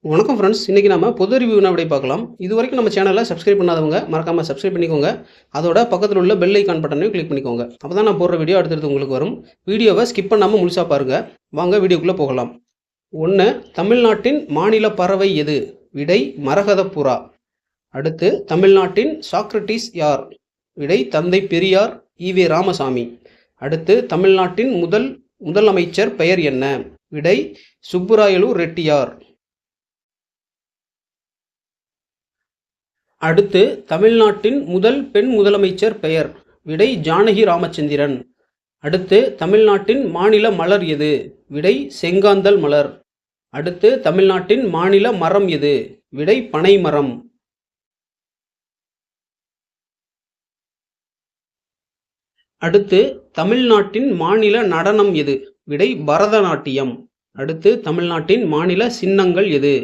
வணக்கம் ஃப்ரெண்ட்ஸ். இன்றைக்கி நம்ம பொது அறிவு வினாவிடை பார்க்கலாம். இதுவரைக்கும் நம்ம சேனலை சப்ஸ்கிரைப் பண்ணாதவங்க மறக்காமல் சப்ஸ்கிரைப் பண்ணிக்கோங்க. அதோட பக்கத்தில் உள்ள பெல் ஐக்கான் பட்டனையும் கிளிக் பண்ணிக்கோங்க. அப்போ தான் நான் போடுற வீடியோ அடுத்தடுத்து உங்களுக்கு வரும். வீடியோவை ஸ்கிப் பண்ணாமல் முழுசாக பாருங்கள். வாங்க வீடியோக்குள்ளே போகலாம். 1. தமிழ்நாட்டின் மாநில பறவை எது? விடை மரகதப்புறா. அடுத்து தமிழ்நாட்டின் சாக்ரட்டிஸ் யார்? விடை தந்தை பெரியார் ஈவே ராமசாமி. அடுத்து தமிழ்நாட்டின் முதலமைச்சர் பெயர் என்ன? விடை சுப்புராயலு ரெட்டியார். அடுத்து தமிழ்நாட்டின் முதல் பெண் முதலமைச்சர் பெயர்? விடை ஜானகி ராமச்சந்திரன். அடுத்து தமிழ்நாட்டின் மாநில மலர் எது? விடை செங்காந்தல் மலர். அடுத்து தமிழ்நாட்டின் மாநில மரம் எது? விடை பனை மரம். அடுத்து தமிழ்நாட்டின் மாநில நடனம் எது? விடை பரதநாட்டியம். அடுத்து தமிழ்நாட்டின் மாநில சின்னங்கள் எது?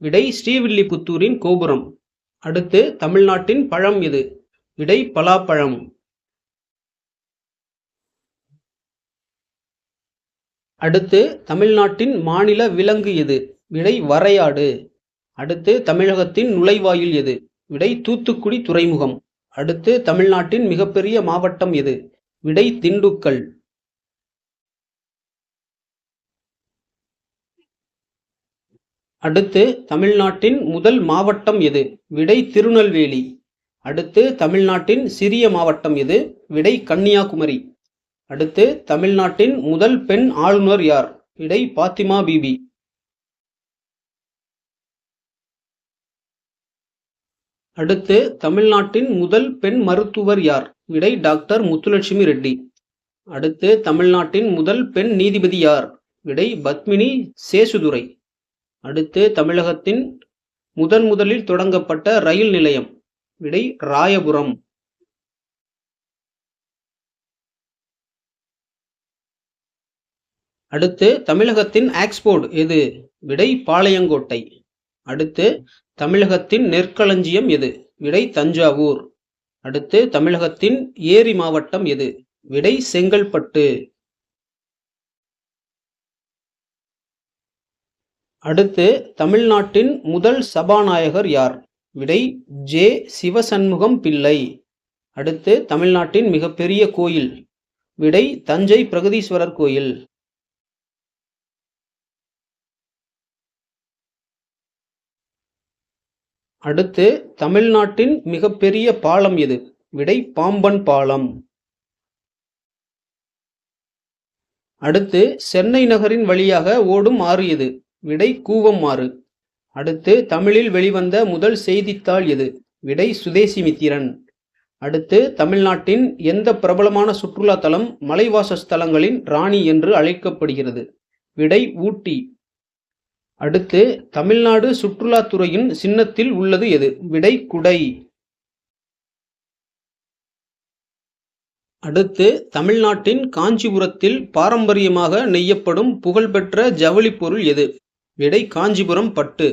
விடை ஸ்ரீவில்லிபுத்தூரின் கோபுரம். அடுத்து தமிழ்நாட்டின் பழம் எது? விடை பலாப்பழம். அடுத்து தமிழ்நாட்டின் மாநில விலங்கு எது? விடை வரையாடு. அடுத்து தமிழகத்தின் நுழைவாயில் எது? விடை தூத்துக்குடி துறைமுகம். அடுத்து தமிழ்நாட்டின் மிகப்பெரிய மாவட்டம் எது? விடை திண்டுக்கல். அடுத்து தமிழ்நாட்டின் முதல் மாவட்டம் எது? விடை திருநெல்வேலி. அடுத்து தமிழ்நாட்டின் சிறிய மாவட்டம் எது? விடை கன்னியாகுமரி. அடுத்து தமிழ்நாட்டின் முதல் பெண் ஆளுநர் யார்? விடை பாத்திமா பீபி. அடுத்து தமிழ்நாட்டின் முதல் பெண் மருத்துவர் யார்? விடை டாக்டர் முத்துலட்சுமி ரெட்டி. அடுத்து தமிழ்நாட்டின் முதல் பெண் நீதிபதி யார்? விடை பத்மினி சேசுதுரை. அடுத்து தமிழகத்தின் முதலில் தொடங்கப்பட்ட ரயில் நிலையம்? விடை ராயபுரம். அடுத்து தமிழகத்தின் ஆக்ஸ்போர்ட் எது? விடை பாளையங்கோட்டை. அடுத்து தமிழகத்தின் நெற்களஞ்சியம் எது? விடை தஞ்சாவூர். அடுத்து தமிழகத்தின் ஏரி மாவட்டம் எது? விடை செங்கல்பட்டு. அடுத்து தமிழ்நாட்டின் முதல் சபாநாயகர் யார்? விடை ஜே சிவசண்முகம் பிள்ளை. அடுத்து தமிழ்நாட்டின் மிகப்பெரிய கோயில்? விடை தஞ்சை பிரகதீஸ்வரர் கோயில். அடுத்து தமிழ்நாட்டின் மிகப்பெரிய பாலம் எது? விடை பாம்பன் பாலம். அடுத்து சென்னை நகரின் வழியாக ஓடும் ஆறு எது? விடை கூவம் ஆறு. அடுத்து தமிழில் வெளிவந்த முதல் செய்தித்தாள் எது? விடை சுதேசிமித்திரன். அடுத்து தமிழ்நாட்டின் எந்த பிரபலமான சுற்றுலா தலம் மலைவாசஸ்தலங்களின் ராணி என்று அழைக்கப்படுகிறது? விடை ஊட்டி. அடுத்து தமிழ்நாடு சுற்றுலாத்துறையின் சின்னத்தில் உள்ளது எது? விடை குடை. அடுத்து தமிழ்நாட்டின் காஞ்சிபுரத்தில் பாரம்பரியமாக நெய்யப்படும் புகழ்பெற்ற ஜவுளி பொருள் எது? விடை காஞ்சிபுரம் பட்டு.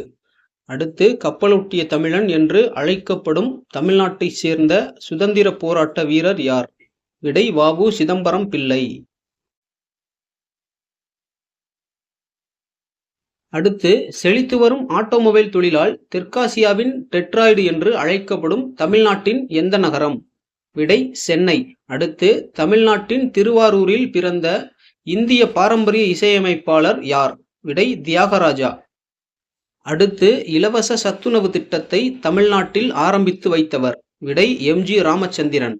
அடுத்து கப்பலொட்டிய தமிழன் என்று அழைக்கப்படும் தமிழ்நாட்டை சேர்ந்த சுதந்திர போராட்ட வீரர் யார்? விடை வ.உ. சிதம்பரம் பிள்ளை. அடுத்து செழித்து வரும் ஆட்டோமொபைல் தொழிலால் தெற்காசியாவின் டெட்ராய்டு என்று அழைக்கப்படும் தமிழ்நாட்டின் எந்த நகரம்? விடை சென்னை. அடுத்து தமிழ்நாட்டின் திருவாரூரில் பிறந்த இந்திய பாரம்பரிய இசையமைப்பாளர் யார்? விடை தியாகராஜா. அடுத்து இலவச சத்துணவு திட்டத்தை தமிழ்நாட்டில் ஆரம்பித்து வைத்தவர்? விடை எம்.ஜி. ராமச்சந்திரன்.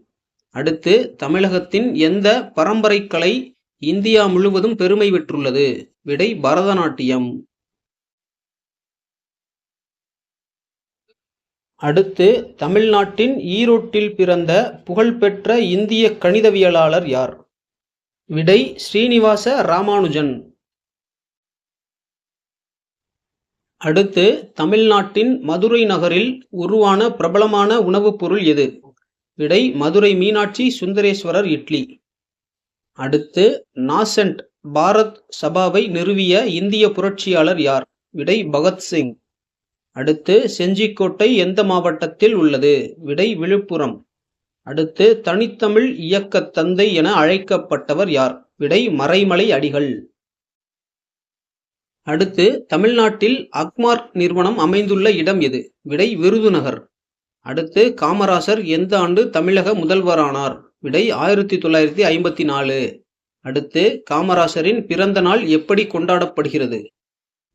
அடுத்து தமிழகத்தின் எந்த பரம்பரை கலை இந்தியா முழுவதும் பெருமை பெற்றுள்ளது? விடை பரதநாட்டியம். அடுத்து தமிழ்நாட்டின் ஈரோட்டில் பிறந்த புகழ்பெற்ற இந்திய கணிதவியலாளர் யார்? விடை ஸ்ரீனிவாச ராமானுஜன். அடுத்து தமிழ்நாட்டின் மதுரை நகரில் உருவான பிரபலமான உணவுப் பொருள் எது? விடை மதுரை மீனாட்சி சுந்தரேஸ்வரர் இட்லி. அடுத்து நாசென்ட் பாரத் சபாவை நிறுவிய இந்திய புரட்சியாளர் யார்? விடை பகத்சிங். அடுத்து செஞ்சிக்கோட்டை எந்த மாவட்டத்தில் உள்ளது? விடை விழுப்புரம். அடுத்து தனித்தமிழ் இயக்க தந்தை என அழைக்கப்பட்டவர் யார்? விடை மறைமலை அடிகள். அடுத்து தமிழ்நாட்டில் அக்மார்க் நிறுவனம் அமைந்துள்ள இடம் எது? விடை விருதுநகர். அடுத்து காமராசர் எந்த ஆண்டு தமிழக முதல்வரானார்? விடை 1954. அடுத்து காமராசரின் பிறந்த நாள் எப்படி கொண்டாடப்படுகிறது?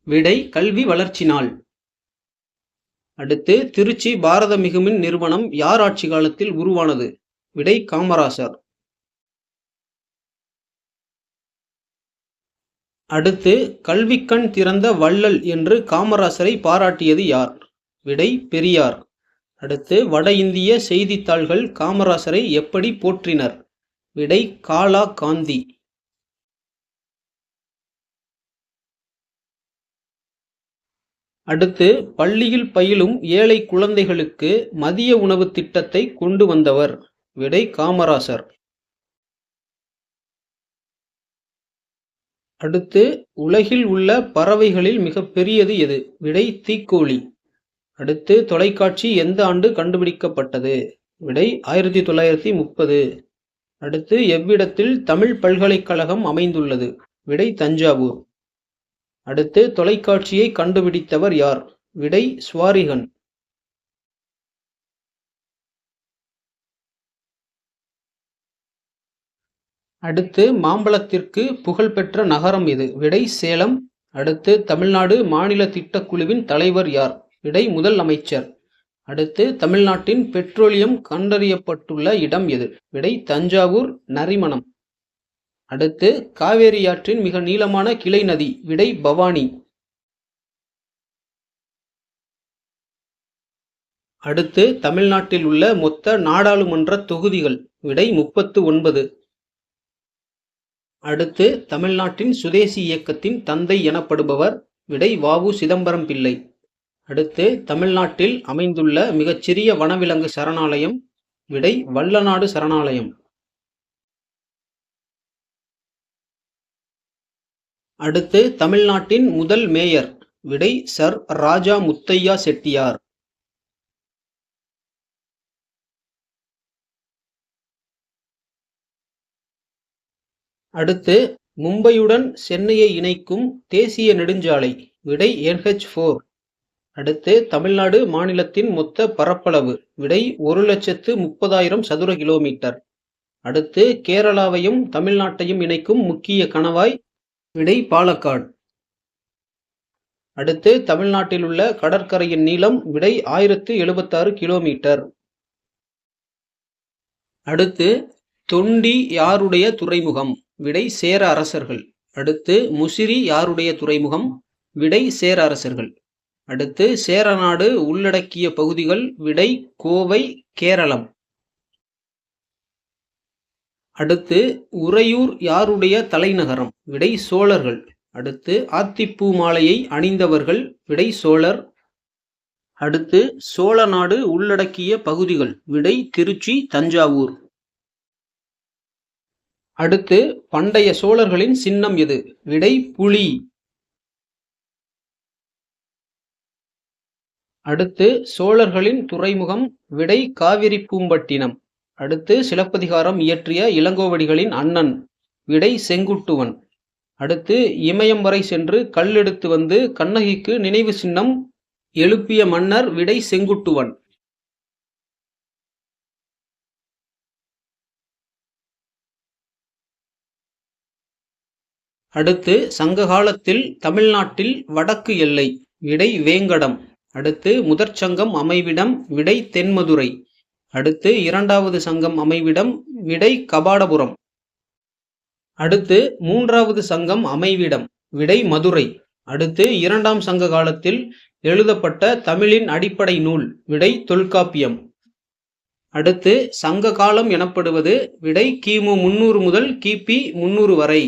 விடை கல்வி வளர்ச்சி நாள். அடுத்து திருச்சி பாரத மிகுமின் நிறுவனம் யார் ஆட்சி காலத்தில் உருவானது? விடை காமராசர். அடுத்து கல்விக்கண் திறந்த வள்ளல் என்று காமராசரை பாராட்டியது யார்? விடை பெரியார். அடுத்து வட இந்திய செய்தித்தாள்கள் காமராசரை எப்படி போற்றினர்? விடை காலா காந்தி. அடுத்து பள்ளியில் பயிலும் ஏழை குழந்தைகளுக்கு மதிய உணவு திட்டத்தை கொண்டு வந்தவர்? விடை காமராசர். அடுத்து உலகில் உள்ள பறவைகளில் மிக பெரியது எது? விடை தீக்கோழி. அடுத்து தொலைக்காட்சி எந்த ஆண்டு கண்டுபிடிக்கப்பட்டது? விடை 1930. அடுத்து எவ்விடத்தில் தமிழ் பல்கலைக்கழகம் அமைந்துள்ளது? விடை தஞ்சாவூர். அடுத்து தொலைக்காட்சியை கண்டுபிடித்தவர் யார்? விடை சுவாரிகன். அடுத்து மாம்பழத்திற்கு புகழ்பெற்ற நகரம் எது? விடை சேலம். அடுத்து தமிழ்நாடு மாநில திட்டக்குழுவின் தலைவர் யார்? விடை முதல் அமைச்சர். அடுத்து தமிழ்நாட்டின் பெட்ரோலியம் கண்டறியப்பட்டுள்ள இடம் எது? விடை தஞ்சாவூர் நரிமணம். அடுத்து காவேரியாற்றின் மிக நீளமான கிளை நதி? விடை பவானி. அடுத்து தமிழ்நாட்டில் உள்ள மொத்த நாடாளுமன்ற தொகுதிகள்? விடை 39. அடுத்து தமிழ்நாட்டின் சுதேசி இயக்கத்தின் தந்தை எனப்படுபவர்? விடை வ.உ. சிதம்பரம் பிள்ளை. அடுத்து தமிழ்நாட்டில் அமைந்துள்ள மிகச்சிறிய வனவிலங்கு சரணாலயம்? விடை வல்லநாடு சரணாலயம். அடுத்து தமிழ்நாட்டின் முதல் மேயர்? விடை சர் ராஜா முத்தையா செட்டியார். அடுத்து மும்பையுடன் சென்னையை இணைக்கும் தேசிய நெடுஞ்சாலை? விடை NH4. அடுத்து தமிழ்நாடு மாநிலத்தின் மொத்த பரப்பளவு? விடை 1,30,000 சதுர கிலோமீட்டர். அடுத்து கேரளாவையும் தமிழ்நாட்டையும் இணைக்கும் முக்கிய கணவாய்? விடை பாலக்காடு. அடுத்து தமிழ்நாட்டில் உள்ள கடற்கரையின் நீளம்? விடை 1076 கிலோமீட்டர். அடுத்து தொண்டி யாருடைய துறைமுகம்? விடை சேர அரசர்கள். அடுத்து முசிறி யாருடைய துறைமுகம்? விடை சேர அரசர்கள். அடுத்து சேரநாடு உள்ளடக்கிய பகுதிகள்? விடை கோவை, கேரளம். அடுத்து உறையூர் யாருடைய தலைநகரம்? விடை சோழர்கள். அடுத்து ஆத்திப்பூ மாலையை அணிந்தவர்கள்? விடை சோழர். அடுத்து சோழ நாடு உள்ளடக்கிய பகுதிகள்? விடை திருச்சி, தஞ்சாவூர். அடுத்து பண்டைய சோழர்களின் சின்னம் எது? விடை புலி. அடுத்து சோழர்களின் துறைமுகம்? விடை காவிரிப்பூம்பட்டினம். அடுத்து சிலப்பதிகாரம் இயற்றிய இளங்கோவடிகளின் அண்ணன்? விடை செங்குட்டுவன். அடுத்து இமயம் வரை சென்று கல் எடுத்து வந்து கண்ணகிக்கு நினைவு சின்னம் எழுப்பிய மன்னர்? விடை செங்குட்டுவன். அடுத்து சங்க காலத்தில் தமிழ்நாட்டில் வடக்கு எல்லை? விடை வேங்கடம். அடுத்து முதற் சங்கம் அமைவிடம்? விடை தென்மதுரை. அடுத்து இரண்டாவது சங்கம் அமைவிடம்? விடை கபாடபுரம். அடுத்து மூன்றாவது சங்கம் அமைவிடம்? விடை மதுரை. அடுத்து இரண்டாம் சங்க காலத்தில் எழுதப்பட்ட தமிழின் அடிப்படை நூல்? விடை தொல்காப்பியம். அடுத்து சங்க காலம் எனப்படுவது? விடை கிமு 300 முதல் கிபி 300 வரை.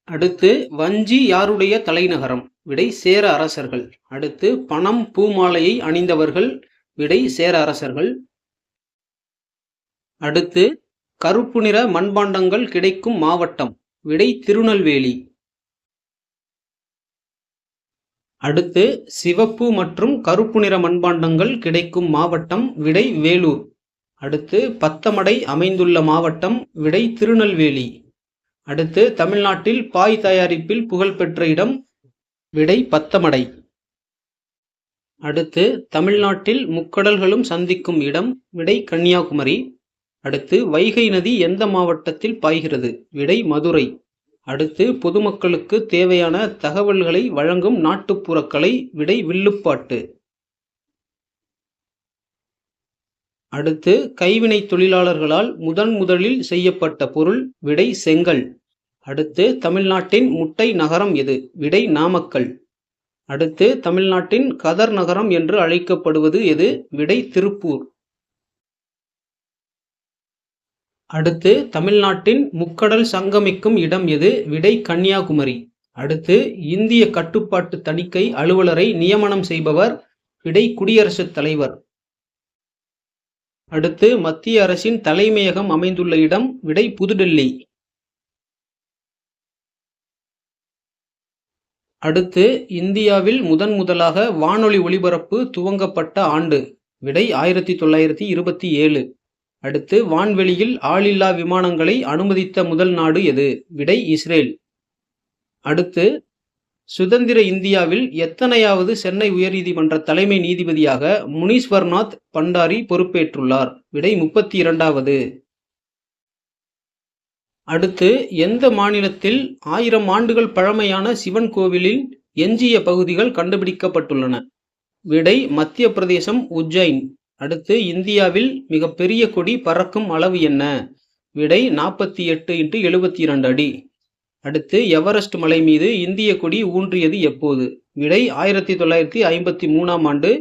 அடுத்து வஞ்சி யாருடைய தலைநகரம்? விடை சேர அரசர்கள். அடுத்து பணம் பூமாலையை அணிந்தவர்கள்? விடை சேர அரசர்கள். அடுத்து கருப்பு நிற மண்பாண்டங்கள் கிடைக்கும் மாவட்டம்? விடை திருநெல்வேலி. அடுத்து சிவப்பு மற்றும் கருப்பு நிற மண்பாண்டங்கள் கிடைக்கும் மாவட்டம்? விடை வேலூர். அடுத்து பத்தமடை அமைந்துள்ள மாவட்டம்? விடை திருநெல்வேலி. அடுத்து தமிழ்நாட்டில் பாய் தயாரிப்பில் புகழ்பெற்ற இடம்? விடை பத்தமடை. அடுத்து தமிழ்நாட்டில் முக்கடல்களும் சந்திக்கும் இடம். விடை கன்னியாகுமரி. அடுத்து வைகை நதி எந்த மாவட்டத்தில் பாய்கிறது? விடை மதுரை. அடுத்து பொதுமக்களுக்கு தேவையான தகவல்களை வழங்கும் நாட்டுப்புறக்கலை. விடை வில்லுப்பாட்டு. அடுத்து கைவினை தொழிலாளர்களால் முதலில் செய்யப்பட்ட பொருள். விடை செங்கல். அடுத்து தமிழ்நாட்டின் முட்டை நகரம் எது? விடை நாமக்கல். அடுத்து தமிழ்நாட்டின் கதர் நகரம் என்று அழைக்கப்படுவது எது? விடை திருப்பூர். அடுத்து தமிழ்நாட்டின் முக்கடல் சங்கமிக்கும் இடம் எது? விடை கன்னியாகுமரி. அடுத்து இந்திய கட்டுப்பாட்டு தணிக்கை அலுவலரை நியமனம் செய்பவர். விடை குடியரசுத் தலைவர். அடுத்து மத்திய அரசின் தலைமையகம் அமைந்துள்ள இடம். விடை புதுடெல்லி. அடுத்து இந்தியாவில் முதலாக வானொலி ஒலிபரப்பு துவங்கப்பட்ட ஆண்டு. விடை 1927. அடுத்து வான்வெளியில் ஆளில்லா விமானங்களை அனுமதித்த முதல் நாடு எது? விடை இஸ்ரேல். அடுத்து சுதந்திர இந்தியாவில் எத்தனையாவது சென்னை உயர்நீதிமன்ற தலைமை நீதிபதியாக முனீஸ்வர்நாத் பண்டாரி பொறுப்பேற்றுள்ளார்? விடை 32வது. அடுத்து எந்த மாநிலத்தில் 1000 ஆண்டுகள் பழமையான சிவன் கோவிலின் எஞ்சிய பகுதிகள் கண்டுபிடிக்கப்பட்டுள்ளன? விடை மத்திய பிரதேசம், உஜ்ஜைன். அடுத்து இந்தியாவில் மிகப்பெரிய கொடி பறக்கும் அளவு என்ன? விடை 48x72 அடி. அடுத்து எவரெஸ்ட் மலை மீது இந்திய கொடி ஊன்றியது எப்போது? விடை 1953ஆம் ஆண்டு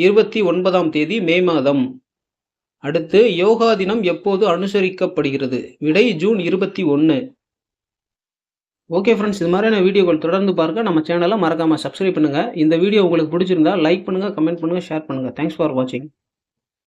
29ஆம் தேதி மே மாதம். அடுத்து யோகா தினம் எப்போது அனுசரிக்கப்படுகிறது? விடை ஜூன் 21. ஓகே ஃப்ரெண்ட்ஸ், இது மாதிரியான வீடியோக்கள் தொடர்ந்து பார்க்க நம்ம சேனலை மறக்காமல் சப்ஸ்கிரைப் பண்ணுங்கள். இந்த வீடியோ உங்களுக்கு பிடிச்சிருந்தா லைக் பண்ணுங்கள், கமெண்ட் பண்ணுங்கள், ஷேர் பண்ணுங்கள். தேங்க்ஸ் ஃபார் வாட்சிங்.